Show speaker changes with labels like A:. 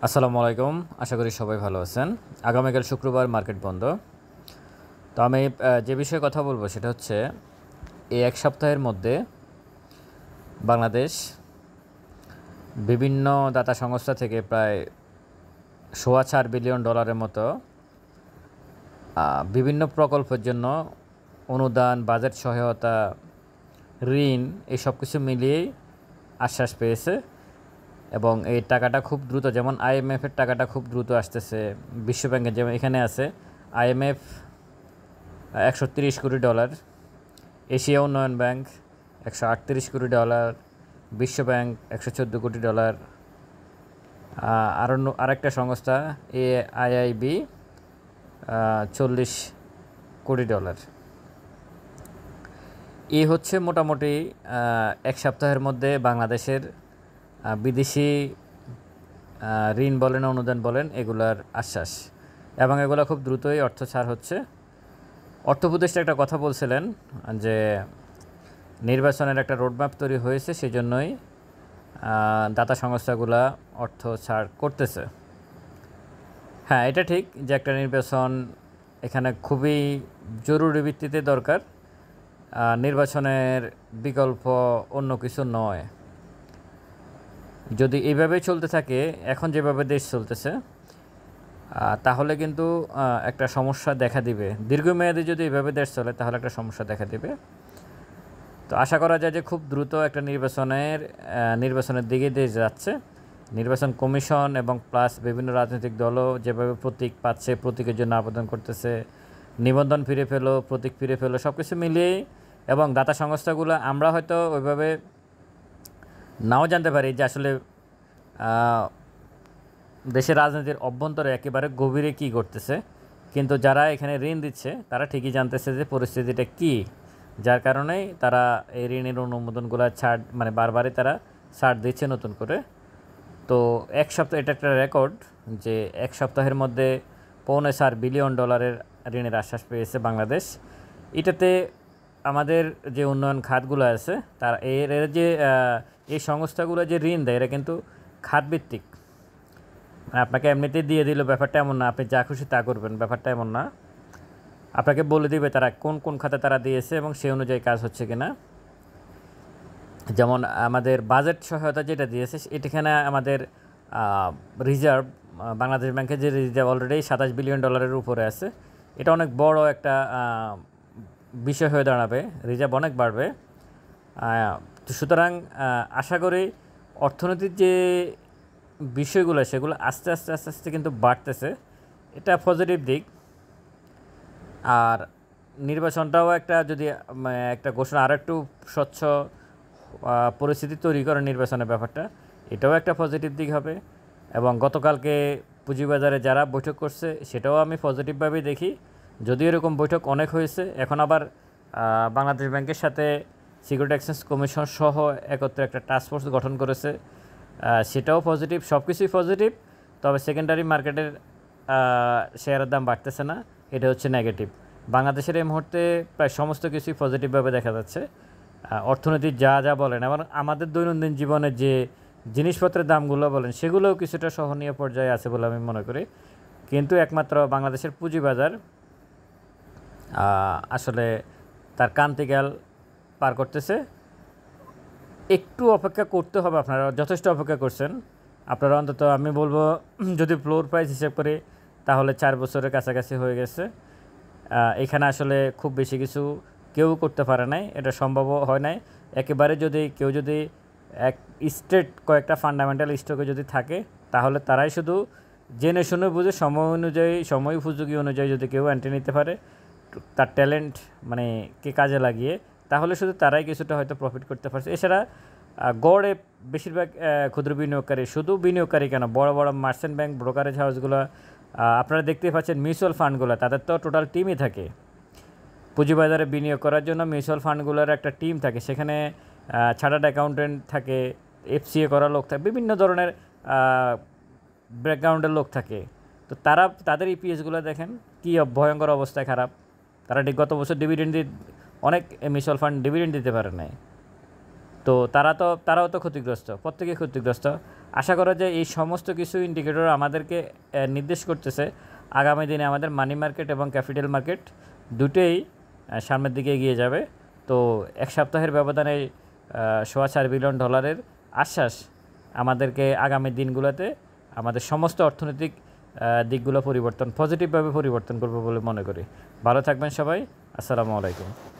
A: আসসালামু আলাইকুম। আশা করি সবাই ভালো আছেন। আগামীকাল শুক্রবার মার্কেট বন্ধ। তো আমি যে বিষয়ে কথা বলবো সেটা হচ্ছে এই এক সপ্তাহের মধ্যে বাংলাদেশ বিভিন্ন দাতা সংস্থা থেকে প্রায় $4.25 বিলিয়ন মতো বিভিন্ন প্রকল্পের জন্য অনুদান, বাজেট সহায়তা, ঋণ এই সব কিছু মিলিয়েই আশ্বাস পেয়েছে এবং এই টাকাটা খুব দ্রুত, যেমন আইএমএফের টাকাটা খুব দ্রুত আসতেছে। বিশ্বব্যাংকের যেমন এখানে আছে আইএমএফ $130 কোটি, এশিয়া উন্নয়ন ব্যাংক $138 কোটি, বিশ্বব্যাংক $114 কোটি, আরেকটা সংস্থা AIIB $40 কোটি। এই হচ্ছে মোটামুটি এক সপ্তাহের মধ্যে বাংলাদেশের বিদেশি ঋণ বলেন, অনুদান বলেন, এগুলার আশ্বাস, এবং এগুলো খুব দ্রুতই অর্থ ছাড় হচ্ছে। অর্থ উপদেষ্টা একটা কথা বলছিলেন যে নির্বাচনের একটা রোডম্যাপ তৈরি হয়েছে, সেই জন্যই দাতা সংস্থাগুলা অর্থ ছাড় করতেছে। হ্যাঁ, এটা ঠিক যে একটা নির্বাচন এখানে খুবই জরুরি ভিত্তিতে দরকার, নির্বাচনের বিকল্প অন্য কিছু নয়। যদি এইভাবে চলতে থাকে, এখন যেভাবে দেশ চলতেছে, তাহলে কিন্তু একটা সমস্যা দেখা দিবে। দীর্ঘমেয়াদী যদি এইভাবে দেশ চলে তাহলে একটা সমস্যা দেখা দিবে। তো আশা করা যায় যে খুব দ্রুত একটা নির্বাচনের দিকে দেশ যাচ্ছে। নির্বাচন কমিশন এবং প্লাস বিভিন্ন রাজনৈতিক দলও যেভাবে প্রতীক পাচ্ছে, প্রতীকের জন্য আবেদন করতেছে, নিবন্ধন ফিরে পেলো, প্রতীক ফিরে পেলো, সব কিছু মিলিয়েই, এবং দাতা সংস্থাগুলো আমরা হয়তো ওইভাবে নাও জানতে পারি যে আসলে দেশের রাজনীতির অভ্যন্তরে একেবারে গভীরে কী ঘটতেছে, কিন্তু যারা এখানে ঋণ দিচ্ছে তারা ঠিকই জানতেছে যে পরিস্থিতিটা কী, যার কারণেই তারা এই ঋণের অনুমোদনগুলো ছাড়, মানে বারবারই তারা ছাড় দিচ্ছে নতুন করে। তো এক সপ্তাহ, এটা একটা রেকর্ড যে এক সপ্তাহের মধ্যে $4.25 বিলিয়ন ঋণের আশ্বাস পেয়েছে বাংলাদেশ। এটাতে আমাদের যে উন্নয়ন খাতগুলো আছে তারা এর যে এই সংস্থাগুলো যে ঋণ দেয় এরা কিন্তু খাতভিত্তিক, মানে আপনাকে এমনিতেই দিয়ে দিল, ব্যাপারটা এমন না আপনি যা খুশি তা করবেন, ব্যাপারটা এমন না। আপনাকে বলে দিবে তারা কোন কোন খাতে তারা দিয়েছে এবং সেই অনুযায়ী কাজ হচ্ছে কিনা। যেমন আমাদের বাজেট সহায়তা যেটা দিয়েছে এটাখানে আমাদের রিজার্ভ, বাংলাদেশ ব্যাংকের যে রিজার্ভ অলরেডি $27 বিলিয়ন উপরে আছে। এটা অনেক বড় একটা বিষয় হয়ে দাঁড়াবে, রিজার্ভ অনেক বাড়বে। তো সুতরাং আশা করি অর্থনীতির যে বিষয়গুলো সেগুলো আস্তে আস্তে আস্তে আস্তে কিন্তু বাড়তেছে, এটা পজিটিভ দিক। আর নির্বাচনটাও একটা, যদি একটা ঘোষণা আরও একটু স্বচ্ছ পরিস্থিতি তৈরি করে নির্বাচনের ব্যাপারটা, এটাও একটা পজিটিভ দিক হবে। এবং গতকালকে পুঁজিবাজারে যারা বৈঠক করছে সেটাও আমি পজিটিভভাবেই দেখি। যদিও এরকম বৈঠক অনেক হয়েছে, এখন আবার বাংলাদেশ ব্যাংকের সাথে সিকিউরিটি এক্সচেঞ্জ কমিশন সহ একত্রে একটা টাস্কফোর্স গঠন করেছে, সেটাও পজিটিভ। সব কিছুই পজিটিভ, তবে সেকেন্ডারি মার্কেটের শেয়ারের দাম বাড়তেছে না, এটা হচ্ছে নেগেটিভ। বাংলাদেশের এই মুহূর্তে প্রায় সমস্ত কিছুই পজিটিভভাবে দেখা যাচ্ছে। অর্থনীতি যা যা বলেন, এবং আমাদের দৈনন্দিন জীবনের যে জিনিসপত্রের দামগুলো বলেন, সেগুলোও কিছুটা সহনীয় পর্যায়ে আছে বলে আমি মনে করি। কিন্তু একমাত্র বাংলাদেশের পুঁজিবাজার আসলে তার ক্রান্তিকাল পার করতেছে। একটু অপেক্ষা করতে হবে, আপনারা যথেষ্ট অপেক্ষা করছেন। আপনারা অন্তত, আমি বলবো, যদি ফ্লোর প্রাইস হিসেব করে তাহলে 4 বছরের কাছাকাছি হয়ে গেছে। এখানে আসলে খুব বেশি কিছু কেউ করতে পারে নাই, এটা সম্ভবও হয় নাই একেবারে। যদি কেউ যদি এক স্টেট কয়েকটা ফান্ডামেন্টাল স্টকে যদি থাকে, তাহলে তারাই শুধু জেনে শুনে বুঝে সময় অনুযায়ী, সময় উপযোগী অনুযায়ী যদি কেউ এন্ট্রি নিতে পারে, তার ট্যালেন্ট মানে কে কাজে লাগিয়ে, তাহলে শুধু তারাই কিছুটা হয়তো প্রফিট করতে পারছে। এছাড়া গড়ে বেশিরভাগ ক্ষুদ্র বিনিয়োগকারী, শুধু বিনিয়োগকারী কেন, বড় বড় মার্চেন্ট ব্যাংক, ব্রোকারেজ হাউসগুলো, আপনারা দেখতেই পাচ্ছেন মিউচুয়াল ফান্ডগুলো, তাদের তো টোটাল টিমই থাকে। পুঁজিবাজারে বিনিয়োগ করার জন্য মিউচুয়াল ফান্ডগুলোর একটা টিম থাকে, সেখানে চার্টার্ড অ্যাকাউন্টেন্ট থাকে, FCA করা লোক থাকে, বিভিন্ন ধরনের ব্যাকগ্রাউন্ডের লোক থাকে। তো তাদের EPSগুলো দেখেন কী ভয়ঙ্কর অবস্থায় খারাপ। তারা গত বছর ডিভিডেন্ড অনেক মিউচুয়াল ফান্ড ডিভিডেন্ড দিতে পারে নাই। তো তারাও তো ক্ষতিগ্রস্ত, প্রত্যেকেই ক্ষতিগ্রস্ত। আশা করা যায় এই সমস্ত কিছু ইন্ডিকেটর আমাদেরকে নির্দেশ করতেছে আগামী দিনে আমাদের মানি মার্কেট এবং ক্যাপিটাল মার্কেট দুটোই সামনের দিকে এগিয়ে যাবে। তো এক সপ্তাহের ব্যবধানে $4.25 বিলিয়ন আশ্বাস আমাদেরকে আগামী দিনগুলোতে আমাদের সমস্ত অর্থনৈতিক দিকগুলো পজিটিভভাবে পরিবর্তন করবে বলে মনে করি। ভালো থাকবেন সবাই। আসসালামু আলাইকুম।